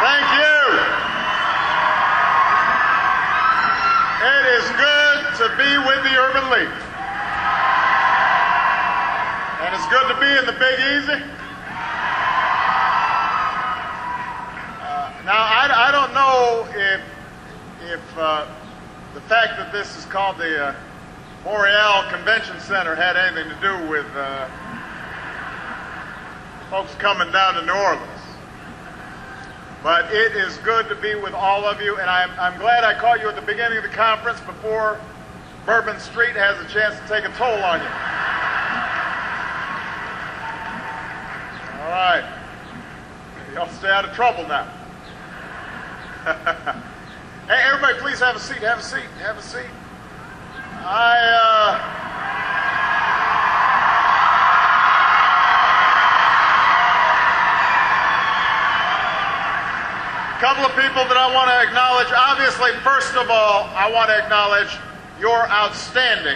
Thank you. It is good to be with the Urban League. And it's good to be in the Big Easy. Now, I don't know if the fact that this is called the Montreal Convention Center had anything to do with folks coming down to New Orleans. But it is good to be with all of you, and I'm glad I caught you at the beginning of the conference before Bourbon Street has a chance to take a toll on you. All right. Y'all stay out of trouble now. Hey, everybody, please have a seat. Have a seat. Have a seat. Couple of people that I want to acknowledge. Obviously, first of all, I want to acknowledge your outstanding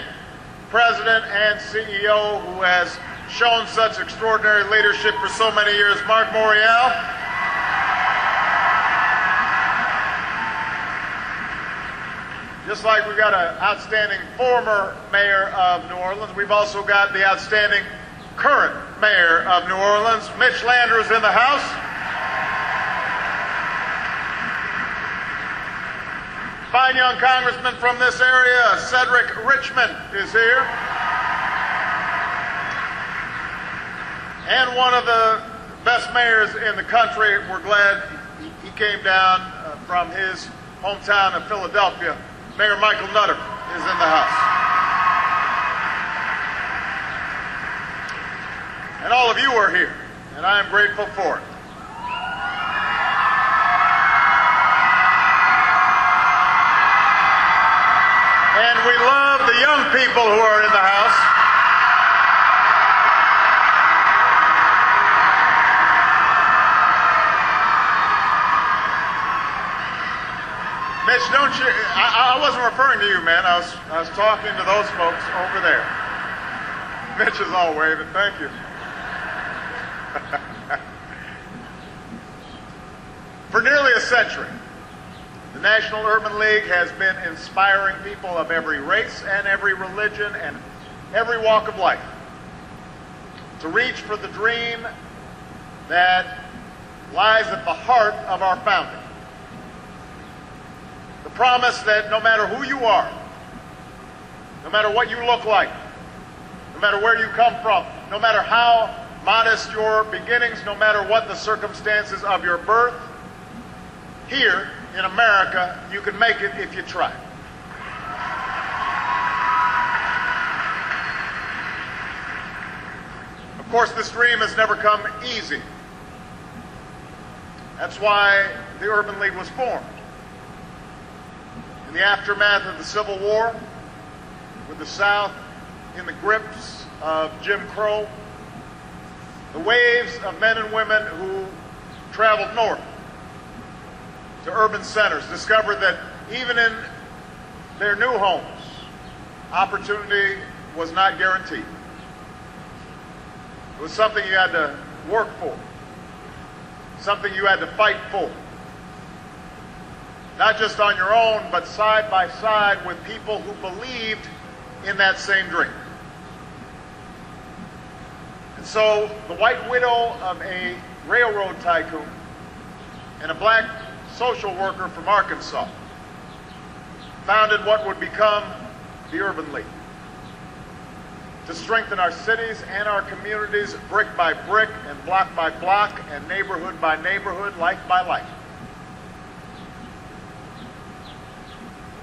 president and CEO who has shown such extraordinary leadership for so many years, Marc Morial. Just like we've got an outstanding former mayor of New Orleans, we've also got the outstanding current mayor of New Orleans. Mitch Landrieu is in the house. Fine young congressman from this area, Cedric Richmond, is here. And one of the best mayors in the country. We're glad he came down from his hometown of Philadelphia. Mayor Michael Nutter is in the house. And all of you are here, and I am grateful for it. And we love the young people who are in the house. Mitch, don't you? I wasn't referring to you, man. I was talking to those folks over there. Mitch is all waving. Thank you. For nearly a century, the National Urban League has been inspiring people of every race and every religion and every walk of life to reach for the dream that lies at the heart of our founding. The promise that no matter who you are, no matter what you look like, no matter where you come from, no matter how modest your beginnings, no matter what the circumstances of your birth, here in America, you can make it if you try. Of course, this dream has never come easy. That's why the Urban League was formed. In the aftermath of the Civil War, with the South in the grips of Jim Crow, the waves of men and women who traveled north to urban centers discovered that even in their new homes, opportunity was not guaranteed. It was something you had to work for, something you had to fight for. Not just on your own, but side by side with people who believed in that same dream. And so the white widow of a railroad tycoon and a black social worker from Arkansas founded what would become the Urban League to strengthen our cities and our communities brick by brick and block by block and neighborhood by neighborhood, life by life.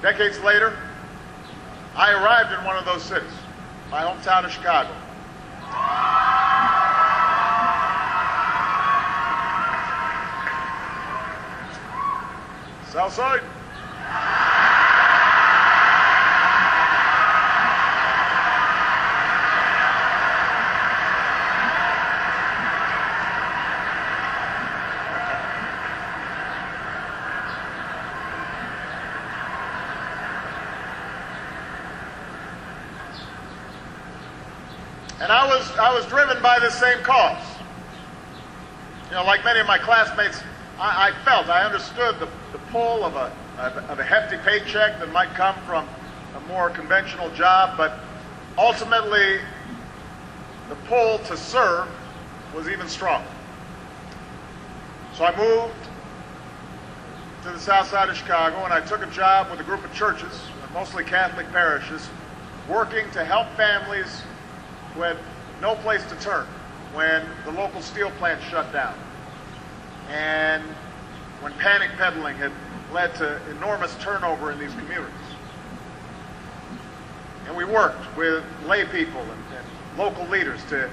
Decades later, I arrived in one of those cities, my hometown of Chicago. Southside. And I was driven by this same cause. You know, like many of my classmates, I understood the pull of a hefty paycheck that might come from a more conventional job, but ultimately the pull to serve was even stronger. So I moved to the south side of Chicago, and I took a job with a group of churches, mostly Catholic parishes, working to help families who had no place to turn when the local steel plant shut down and when panic peddling had led to enormous turnover in these communities. And we worked with lay people and local leaders to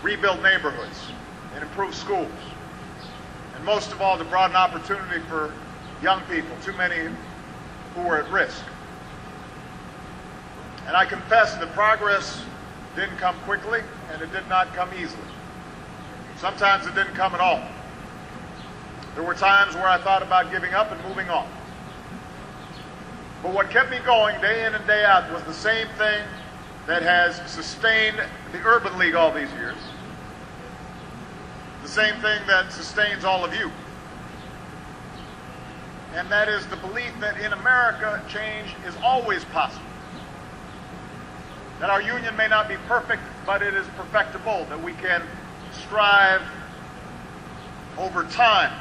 rebuild neighborhoods and improve schools. And most of all, to broaden opportunity for young people, too many who were at risk. And I confess that progress didn't come quickly, and it did not come easily. Sometimes it didn't come at all. There were times where I thought about giving up and moving on. But what kept me going day in and day out was the same thing that has sustained the Urban League all these years, the same thing that sustains all of you. And that is the belief that in America, change is always possible. That our union may not be perfect, but it is perfectible, that we can strive over time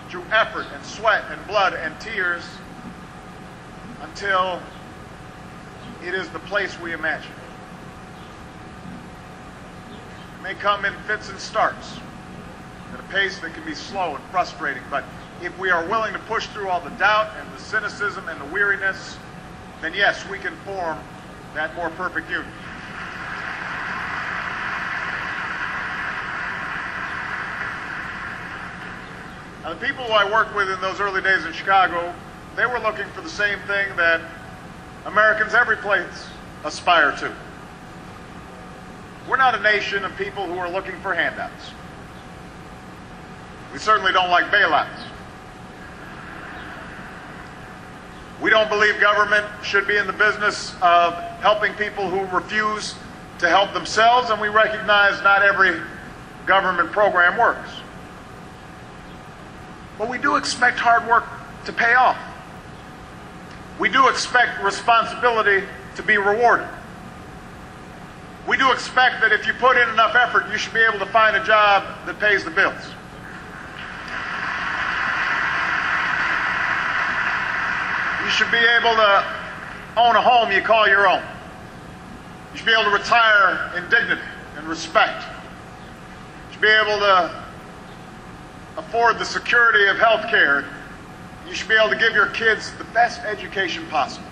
through effort and sweat and blood and tears until it is the place we imagine. It may come in fits and starts at a pace that can be slow and frustrating, but if we are willing to push through all the doubt and the cynicism and the weariness, then yes, we can form that more perfect union. Now, the people who I worked with in those early days in Chicago, they were looking for the same thing that Americans every place aspire to. We're not a nation of people who are looking for handouts. We certainly don't like bailouts. We don't believe government should be in the business of helping people who refuse to help themselves, and we recognize not every government program works. But we do expect hard work to pay off. We do expect responsibility to be rewarded. We do expect that if you put in enough effort, you should be able to find a job that pays the bills. You should be able to own a home you call your own. You should be able to retire in dignity and respect. You should be able to afford the security of health care. You should be able to give your kids the best education possible.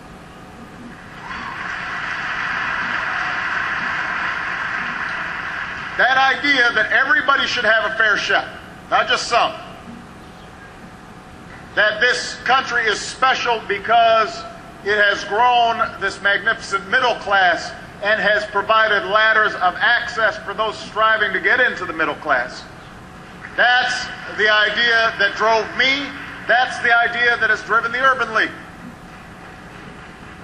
That idea that everybody should have a fair shot, not just some. That this country is special because it has grown this magnificent middle class and has provided ladders of access for those striving to get into the middle class. That's the idea that drove me. That's the idea that has driven the Urban League.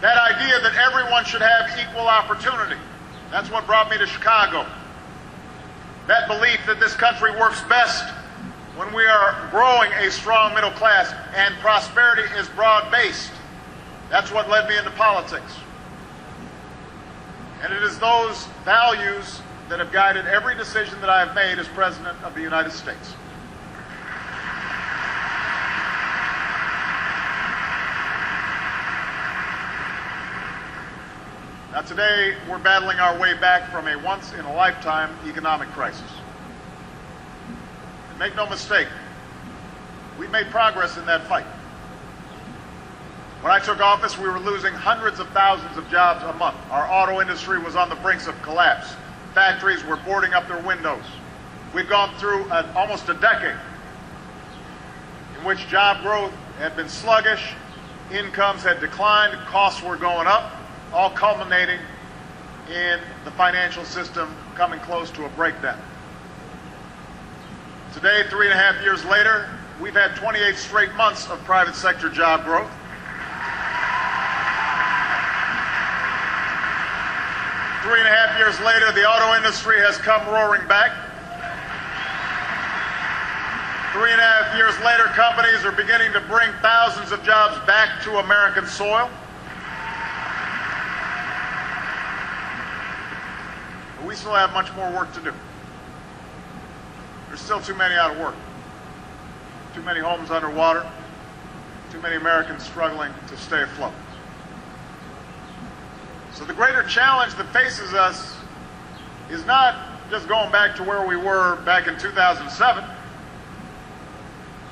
That idea that everyone should have equal opportunity. That's what brought me to Chicago. That belief that this country works best when we are growing a strong middle class and prosperity is broad-based. That's what led me into politics. And it is those values that have guided every decision that I have made as President of the United States. Now today, we're battling our way back from a once-in-a-lifetime economic crisis. And make no mistake, we've made progress in that fight. When I took office, we were losing hundreds of thousands of jobs a month. Our auto industry was on the brinks of collapse. Factories were boarding up their windows. We've gone through almost a decade in which job growth had been sluggish, incomes had declined, costs were going up, all culminating in the financial system coming close to a breakdown. Today, 3.5 years later, we've had 28 straight months of private sector job growth. Three and a half years later, the auto industry has come roaring back. 3.5 years later, companies are beginning to bring thousands of jobs back to American soil. But we still have much more work to do. There's still too many out of work. Too many homes underwater. Too many Americans struggling to stay afloat. So the greater challenge that faces us is not just going back to where we were back in 2007,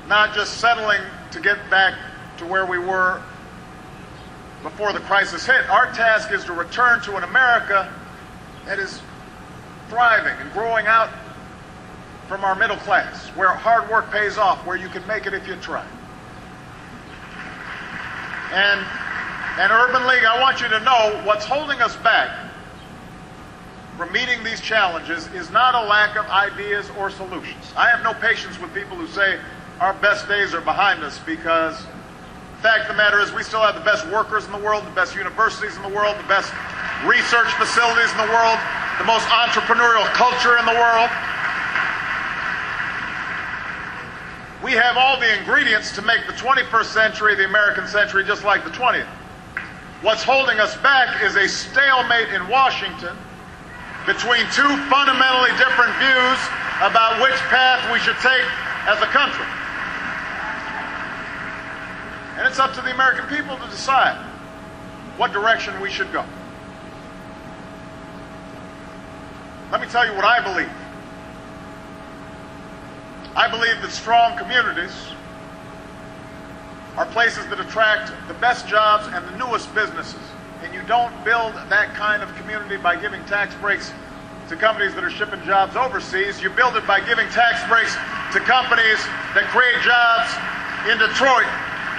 not just settling to get back to where we were before the crisis hit. Our task is to return to an America that is thriving and growing out from our middle class, where hard work pays off, where you can make it if you try. And Urban League, I want you to know what's holding us back from meeting these challenges is not a lack of ideas or solutions. I have no patience with people who say our best days are behind us, because the fact of the matter is we still have the best workers in the world, the best universities in the world, the best research facilities in the world, the most entrepreneurial culture in the world. We have all the ingredients to make the 21st century the American century just like the 20th. What's holding us back is a stalemate in Washington between two fundamentally different views about which path we should take as a country. And it's up to the American people to decide what direction we should go. Let me tell you what I believe. I believe that strong communities are places that attract the best jobs and the newest businesses. And you don't build that kind of community by giving tax breaks to companies that are shipping jobs overseas. You build it by giving tax breaks to companies that create jobs in Detroit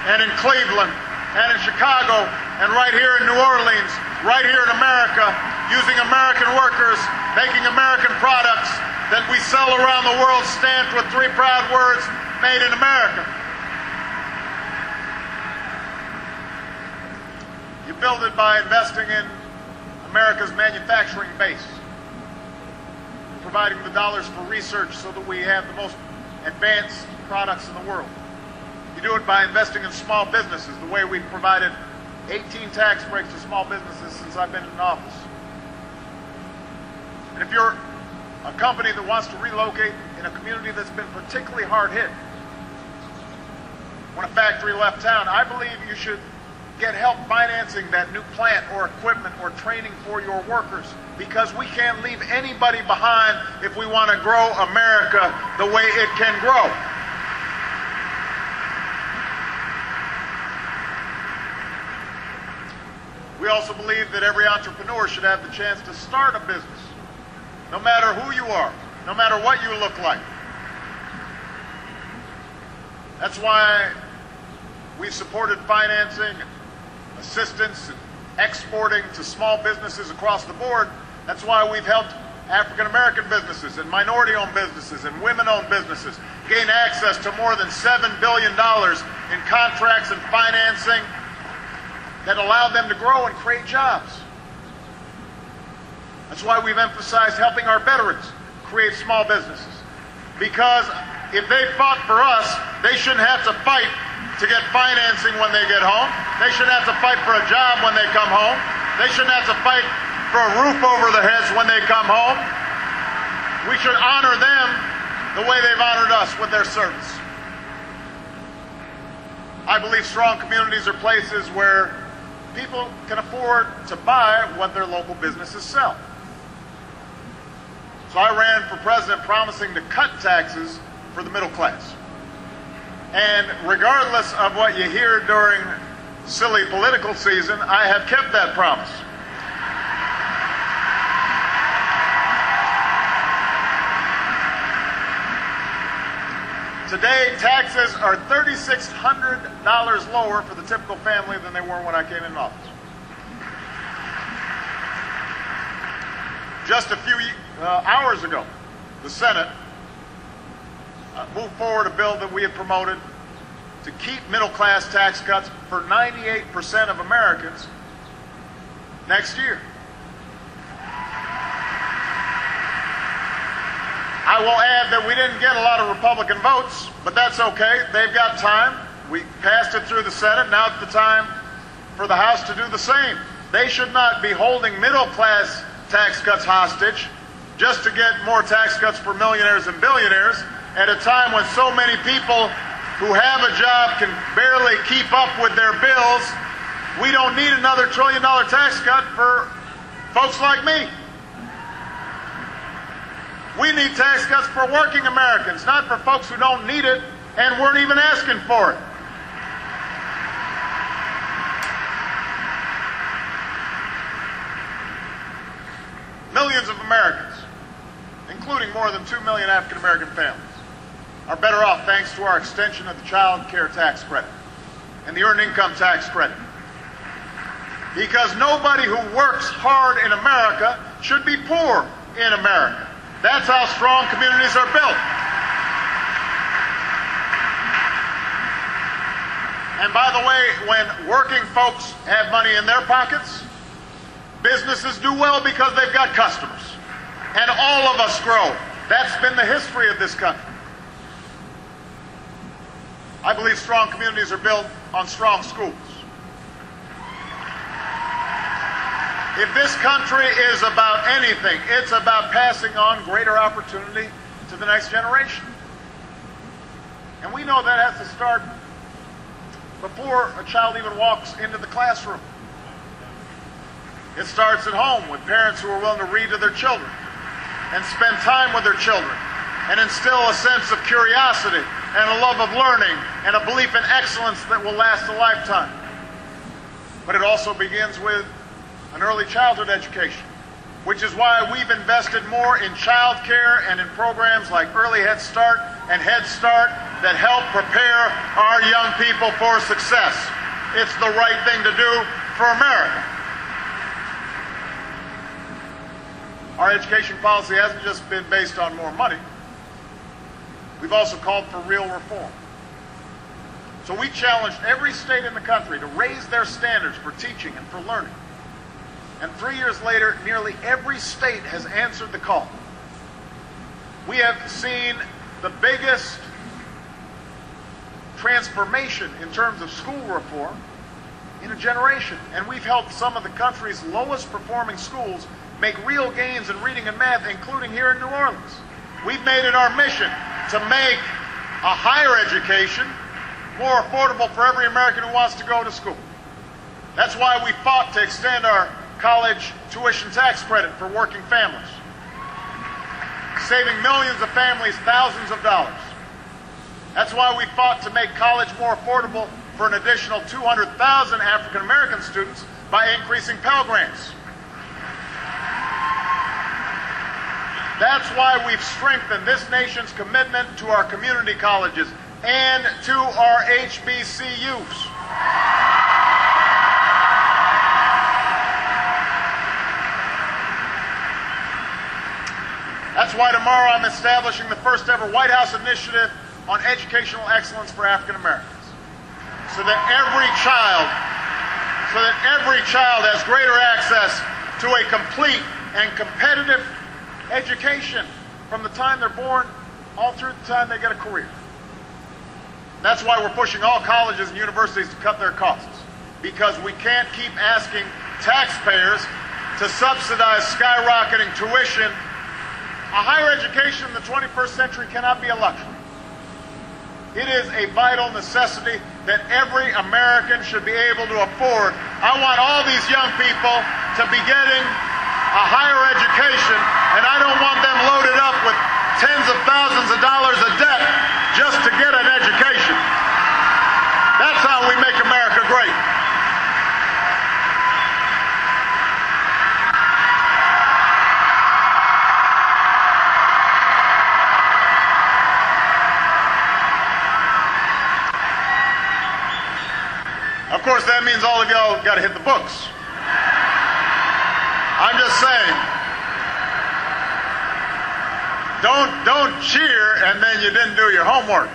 and in Cleveland and in Chicago and right here in New Orleans, right here in America, using American workers, making American products that we sell around the world, stamped with three proud words, made in America. You build it by investing in America's manufacturing base, providing the dollars for research so that we have the most advanced products in the world. You do it by investing in small businesses, the way we've provided 18 tax breaks to small businesses since I've been in office. And if you're a company that wants to relocate in a community that's been particularly hard hit, when a factory left town, I believe you should get help financing that new plant or equipment or training for your workers, because we can't leave anybody behind if we want to grow America the way it can grow. We also believe that every entrepreneur should have the chance to start a business, no matter who you are, no matter what you look like. That's why we've supported financing, assistance, and exporting to small businesses across the board. That's why we've helped African-American businesses and minority-owned businesses and women-owned businesses gain access to more than $7 billion in contracts and financing that allowed them to grow and create jobs. That's why we've emphasized helping our veterans create small businesses. Because if they fought for us, they shouldn't have to fight to get financing when they get home. They shouldn't have to fight for a job when they come home. They shouldn't have to fight for a roof over their heads when they come home. We should honor them the way they've honored us with their service. I believe strong communities are places where people can afford to buy what their local businesses sell. So I ran for president promising to cut taxes for the middle class. And regardless of what you hear during silly political season, I have kept that promise. Today, taxes are $3,600 lower for the typical family than they were when I came in office. Just a few hours ago, the Senate moved forward a bill that we had promoted to keep middle-class tax cuts for 98% of Americans next year. I I will add that we didn't get a lot of Republican votes, but that's okay. They've got time. We passed it through the Senate. Now it's the time for the House to do the same. They should not be holding middle-class tax cuts hostage just to get more tax cuts for millionaires and billionaires at a time when so many people who have a job can barely keep up with their bills. We don't need another $1 trillion tax cut for folks like me. We need tax cuts for working Americans, not for folks who don't need it and weren't even asking for it. Millions of Americans, including more than 2 million African American families, are better off thanks to our extension of the child care tax credit and the earned income tax credit. Because nobody who works hard in America should be poor in America. That's how strong communities are built. And by the way, when working folks have money in their pockets, businesses do well because they've got customers. And all of us grow. That's been the history of this country. I believe strong communities are built on strong schools. If this country is about anything, it's about passing on greater opportunity to the next generation. And we know that has to start before a child even walks into the classroom. It starts at home with parents who are willing to read to their children and spend time with their children and instill a sense of curiosity and a love of learning and a belief in excellence that will last a lifetime. But it also begins with an early childhood education, which is why we've invested more in child care and in programs like Early Head Start and Head Start that help prepare our young people for success. It's the right thing to do for America. Our education policy hasn't just been based on more money. We've also called for real reform. So we challenged every state in the country to raise their standards for teaching and for learning. And 3 years later, nearly every state has answered the call. We have seen the biggest transformation in terms of school reform in a generation. And we've helped some of the country's lowest performing schools make real gains in reading and math, including here in New Orleans. We've made it our mission to make a higher education more affordable for every American who wants to go to school. That's why we fought to extend our college tuition tax credit for working families, saving millions of families thousands of dollars. That's why we fought to make college more affordable for an additional 200,000 African American students by increasing Pell Grants. That's why we've strengthened this nation's commitment to our community colleges and to our HBCUs. That's why tomorrow I'm establishing the first ever White House initiative on educational excellence for African Americans, so that every child has greater access to a complete and competitive education from the time they're born all through the time they get a career. That's why we're pushing all colleges and universities to cut their costs, because we can't keep asking taxpayers to subsidize skyrocketing tuition. A higher education in the 21st century cannot be a luxury. It is a vital necessity that every American should be able to afford. I want all these young people to be getting a higher education, and I don't want them loaded up with tens of thousands of dollars of debt just to get an education. That's how we make America great. Of course, that means all of y'all got to hit the books. I'm just saying, don't cheer and then you didn't do your homework.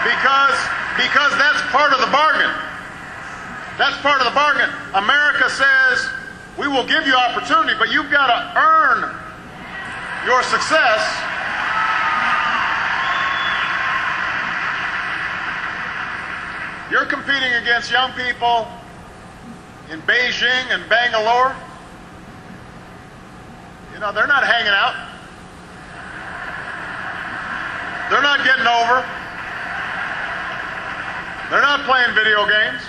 Because that's part of the bargain. That's part of the bargain. America says, we will give you opportunity, but you've got to earn your success. You're competing against young people in Beijing and Bangalore. You know, they're not hanging out. They're not getting over. They're not playing video games.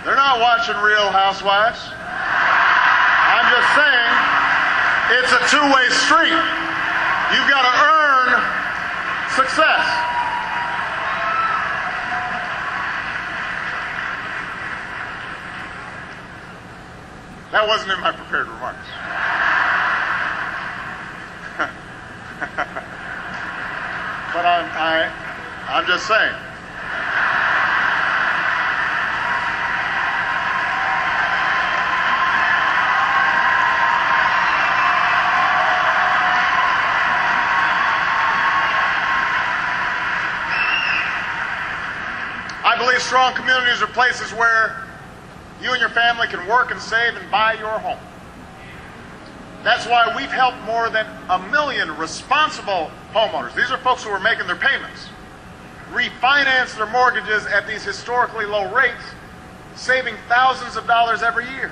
They're not watching Real Housewives. I'm just saying, it's a two-way street. You've got to earn success. That wasn't in my prepared remarks. But I'm just saying. I believe strong communities are places where you and your family can work and save and buy your home. That's why we've helped more than 1 million responsible homeowners. These are folks who are making their payments, refinance their mortgages at these historically low rates, saving thousands of dollars every year.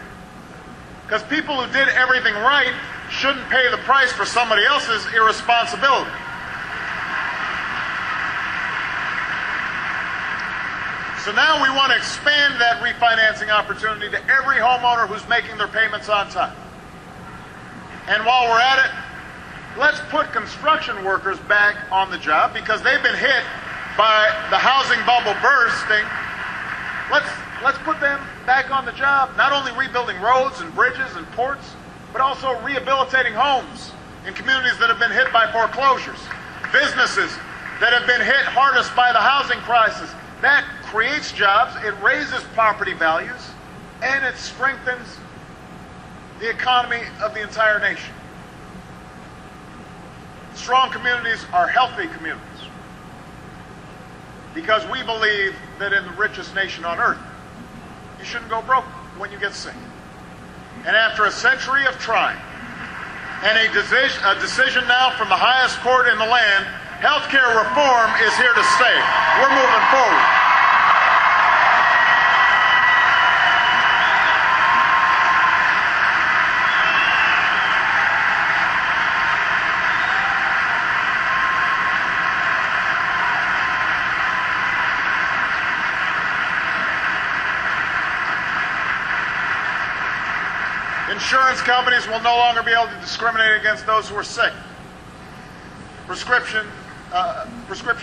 Because people who did everything right shouldn't pay the price for somebody else's irresponsibility. So now we want to expand that refinancing opportunity to every homeowner who's making their payments on time. And while we're at it, let's put construction workers back on the job because they've been hit by the housing bubble bursting. Let's put them back on the job, not only rebuilding roads and bridges and ports, but also rehabilitating homes in communities that have been hit by foreclosures, businesses that have been hit hardest by the housing crisis. That creates jobs, it raises property values, and it strengthens the economy of the entire nation. Strong communities are healthy communities because we believe that in the richest nation on earth, you shouldn't go broke when you get sick. And after a century of trying and a decision now from the highest court in the land, healthcare reform is here to stay. We're moving forward. Insurance companies will no longer be able to discriminate against those who are sick. Prescription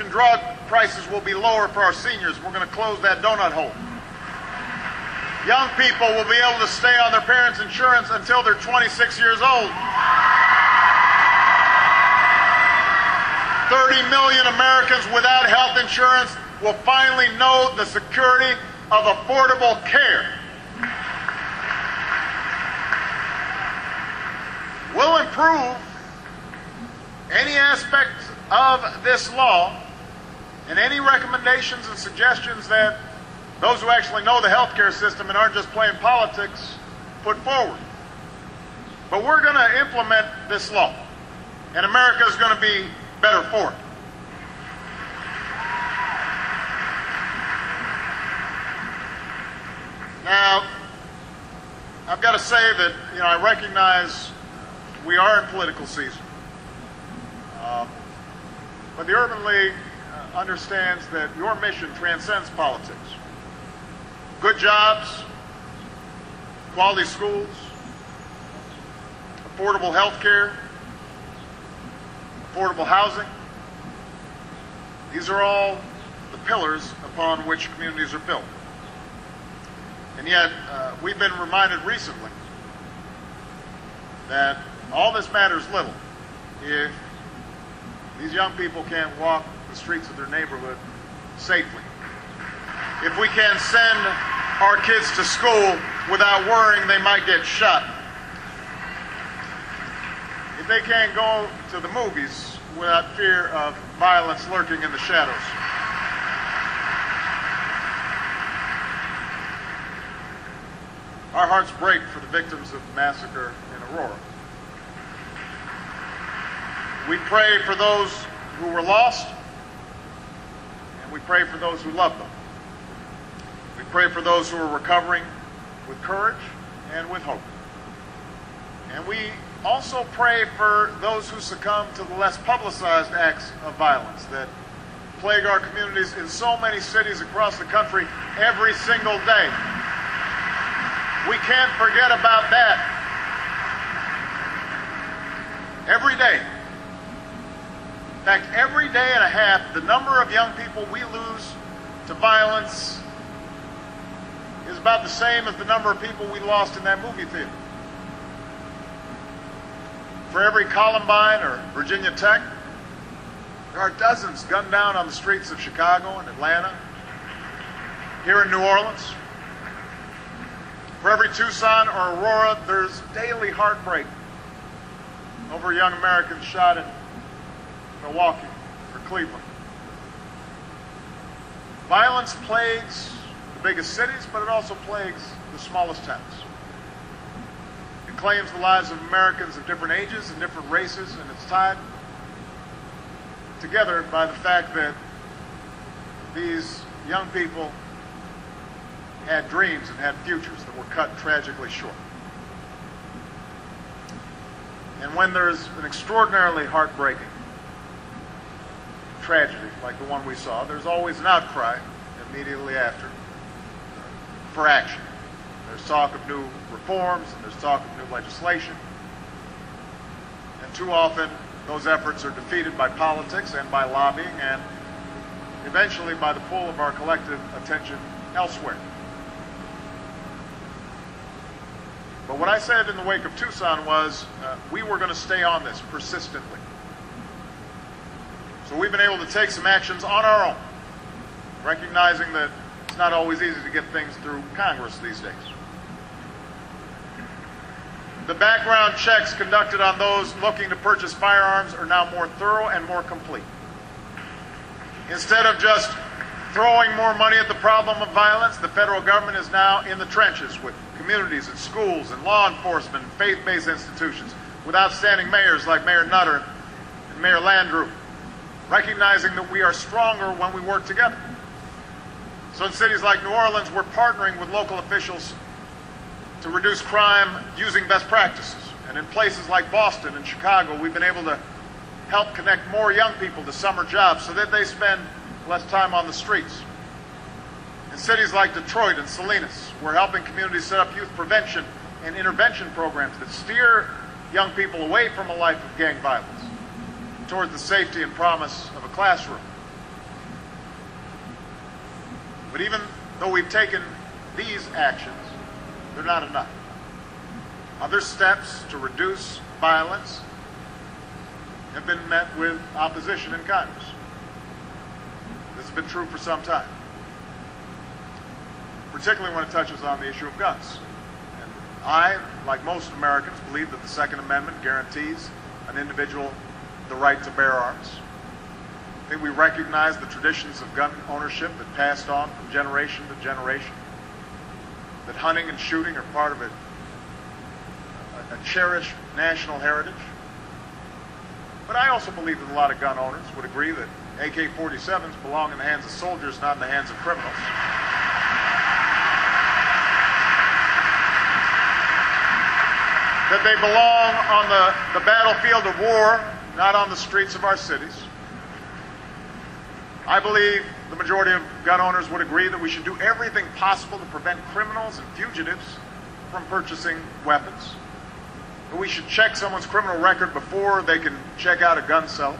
drug prices will be lower for our seniors. We're going to close that donut hole. Young people will be able to stay on their parents' insurance until they're 26 years old. 30 million Americans without health insurance will finally know the security of affordable care. We'll improve any aspect of this law and any recommendations and suggestions that those who actually know the healthcare system and aren't just playing politics put forward. But we're going to implement this law, and America is going to be better for it. Now, I've got to say that, I recognize we are in political season. But the Urban League understands that your mission transcends politics. Good jobs, quality schools, affordable health care, affordable housing. These are all the pillars upon which communities are built. And yet, we've been reminded recently that all this matters little if these young people can't walk the streets of their neighborhood safely. If we can't send our kids to school without worrying they might get shot. If they can't go to the movies without fear of violence lurking in the shadows. Our hearts break for the victims of the massacre in Aurora. We pray for those who were lost, and we pray for those who love them. We pray for those who are recovering with courage and with hope. And we also pray for those who succumb to the less publicized acts of violence that plague our communities in so many cities across the country every single day. We can't forget about that. Every day. In fact, every day and a half, the number of young people we lose to violence is about the same as the number of people we lost in that movie theater. For every Columbine or Virginia Tech, there are dozens gunned down on the streets of Chicago and Atlanta, here in New Orleans. For every Tucson or Aurora, there's daily heartbreak over young Americans shot in Milwaukee or Cleveland. Violence plagues the biggest cities, but it also plagues the smallest towns. It claims the lives of Americans of different ages and different races, and it's tied together by the fact that these young people had dreams and had futures that were cut tragically short. And when there's an extraordinarily heartbreaking tragedy like the one we saw, there's always an outcry immediately after for action. There's talk of new reforms and there's talk of new legislation. And too often those efforts are defeated by politics and by lobbying and eventually by the pull of our collective attention elsewhere. But what I said in the wake of Tucson was we were going to stay on this persistently. So we've been able to take some actions on our own, recognizing that it's not always easy to get things through Congress these days. The background checks conducted on those looking to purchase firearms are now more thorough and more complete. Instead of just throwing more money at the problem of violence, the federal government is now in the trenches with communities and schools and law enforcement and faith-based institutions, with outstanding mayors like Mayor Nutter and Mayor Landrieu, recognizing that we are stronger when we work together. So in cities like New Orleans, we're partnering with local officials to reduce crime using best practices. And in places like Boston and Chicago, we've been able to help connect more young people to summer jobs so that they spend less time on the streets. In cities like Detroit and Salinas, we're helping communities set up youth prevention and intervention programs that steer young people away from a life of gang violence towards the safety and promise of a classroom. But even though we've taken these actions, they're not enough. Other steps to reduce violence have been met with opposition in Congress. This has been true for some time, particularly when it touches on the issue of guns. And I, like most Americans, believe that the Second Amendment guarantees an individual the right to bear arms. I think we recognize the traditions of gun ownership that passed on from generation to generation, that hunting and shooting are part of a cherished national heritage. But I also believe that a lot of gun owners would agree that AK-47s belong in the hands of soldiers, not in the hands of criminals. That they belong on the battlefield of war, not on the streets of our cities. I believe the majority of gun owners would agree that we should do everything possible to prevent criminals and fugitives from purchasing weapons. That we should check someone's criminal record before they can check out a gun seller.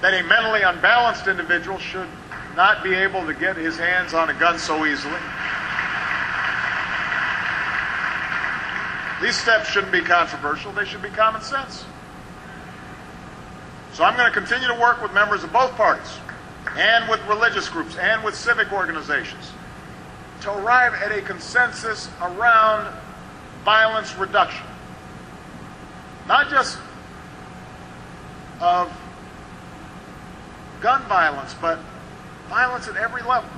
That a mentally unbalanced individual should not be able to get his hands on a gun so easily. These steps shouldn't be controversial, they should be common sense. So I'm going to continue to work with members of both parties, and with religious groups, and with civic organizations, to arrive at a consensus around violence reduction. Not just of gun violence, but violence at every level,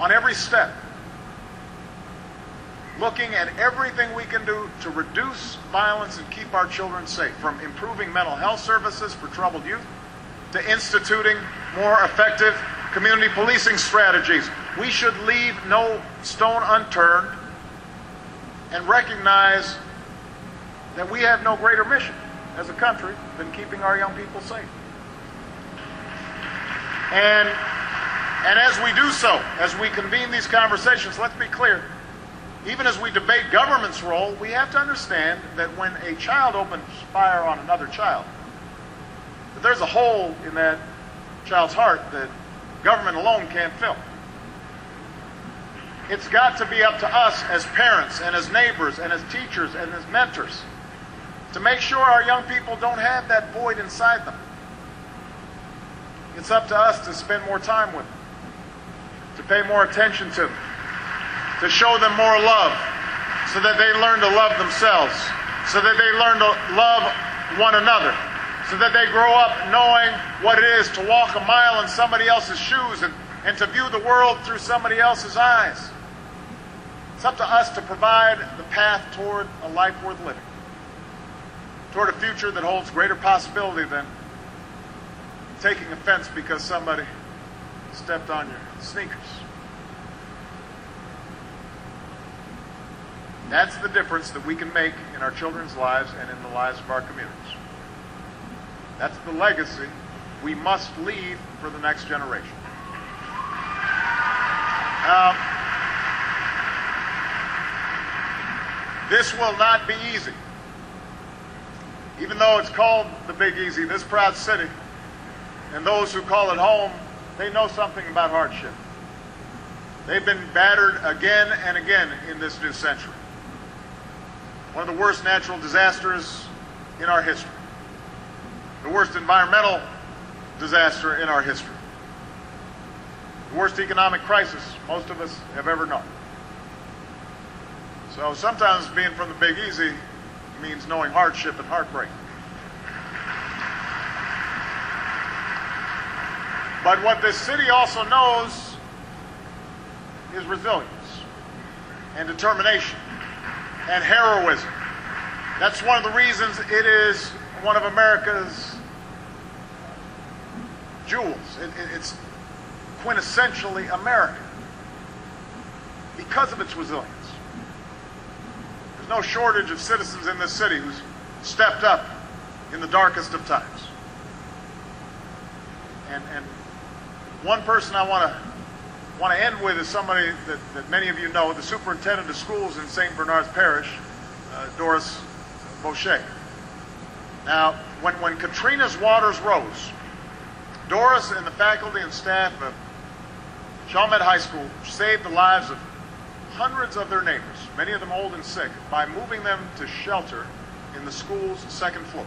on every step. looking at everything we can do to reduce violence and keep our children safe, from improving mental health services for troubled youth to instituting more effective community policing strategies. We should leave no stone unturned and recognize that we have no greater mission as a country than keeping our young people safe. And as we do so, as we convene these conversations, let's be clear, even as we debate government's role, we have to understand that when a child opens fire on another child, that there's a hole in that child's heart that government alone can't fill. It's got to be up to us as parents and as neighbors and as teachers and as mentors to make sure our young people don't have that void inside them. It's up to us to spend more time with them, to pay more attention to them, to show them more love so that they learn to love themselves, so that they learn to love one another, so that they grow up knowing what it is to walk a mile in somebody else's shoes and to view the world through somebody else's eyes. It's up to us to provide the path toward a life worth living, toward a future that holds greater possibility than taking offense because somebody stepped on your sneakers. That's the difference that we can make in our children's lives and in the lives of our communities. That's the legacy we must leave for the next generation. Now, this will not be easy. Even though it's called the Big Easy, this proud city, and those who call it home, they know something about hardship. They've been battered again and again in this new century. One of the worst natural disasters in our history. The worst environmental disaster in our history. The worst economic crisis most of us have ever known. So sometimes being from the Big Easy means knowing hardship and heartbreak. But what this city also knows is resilience and determination and heroism. That's one of the reasons it is one of America's jewels. It's quintessentially American because of its resilience. There's no shortage of citizens in this city who's stepped up in the darkest of times. And one person I want to end with is somebody that many of you know, the superintendent of schools in St. Bernard's Parish, Doris Boucher. Now, when Katrina's waters rose, Doris and the faculty and staff of Chalmette High School saved the lives of hundreds of their neighbors, many of them old and sick, by moving them to shelter in the school's second floor.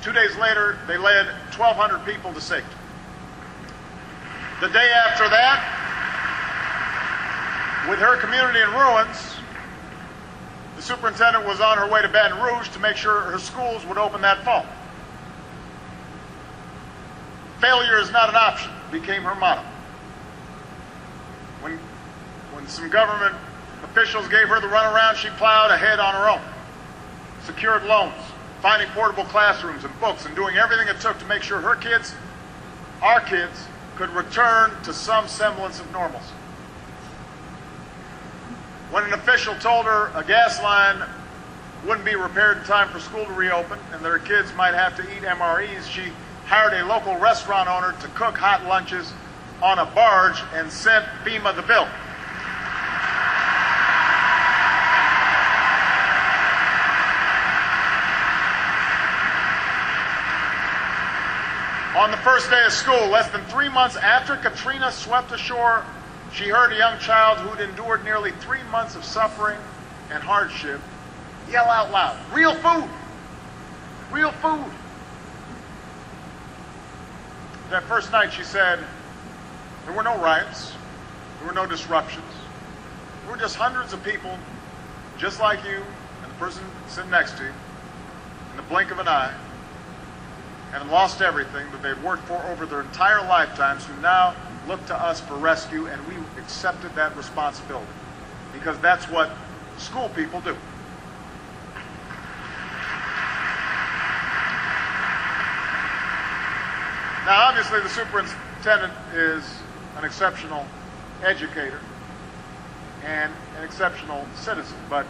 2 days later, they led 1,200 people to safety. The day after that, with her community in ruins, the superintendent was on her way to Baton Rouge to make sure her schools would open that fall. Failure is not an option became her motto. When some government officials gave her the runaround, she plowed ahead on her own, secured loans, finding portable classrooms and books, and doing everything it took to make sure her kids, our kids, could return to some semblance of normalcy. When an official told her a gas line wouldn't be repaired in time for school to reopen and that her kids might have to eat MREs, she hired a local restaurant owner to cook hot lunches on a barge and sent FEMA the bill. On the first day of school, less than 3 months after Katrina swept ashore, she heard a young child who'd endured nearly 3 months of suffering and hardship yell out loud, "Real food! Real food!" That first night, she said, there were no riots, there were no disruptions. There were just hundreds of people, just like you and the person sitting next to you, in the blink of an eye, having lost everything that they'd worked for over their entire lifetimes, who now look to us for rescue, and we accepted that responsibility because that's what school people do. Now, obviously, the superintendent is an exceptional educator and an exceptional citizen, but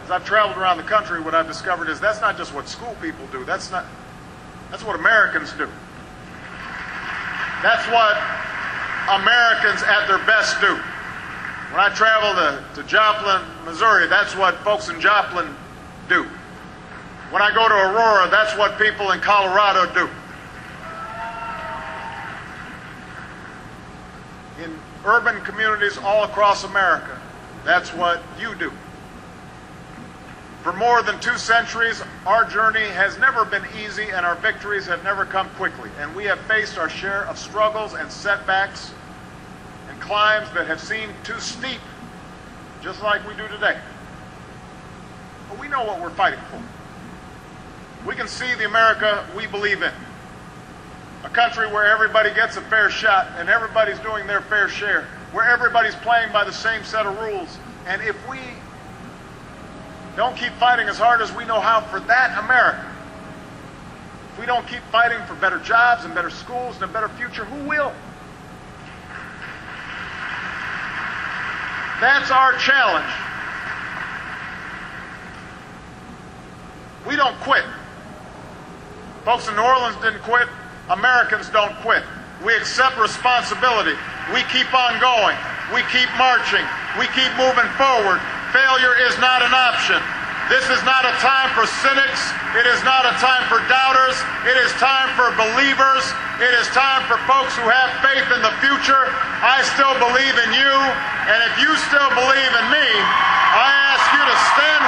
as I've traveled around the country, what I've discovered is that's not just what school people do. That's what Americans do. That's what Americans at their best do. When I travel to Joplin, Missouri, that's what folks in Joplin do. When I go to Aurora, that's what people in Colorado do. In urban communities all across America, that's what you do. For more than 2 centuries, our journey has never been easy and our victories have never come quickly. And we have faced our share of struggles and setbacks and climbs that have seemed too steep, just like we do today. But we know what we're fighting for. We can see the America we believe in. A country where everybody gets a fair shot and everybody's doing their fair share, where everybody's playing by the same set of rules. And if we don't keep fighting as hard as we know how for that America, if we don't keep fighting for better jobs and better schools and a better future, who will? That's our challenge. We don't quit. Folks in New Orleans didn't quit. Americans don't quit. We accept responsibility. We keep on going. We keep marching. We keep moving forward. Failure is not an option. This is not a time for cynics. It is not a time for doubters. It is time for believers. It is time for folks who have faith in the future. I still believe in you, and if you still believe in me, I ask you to stand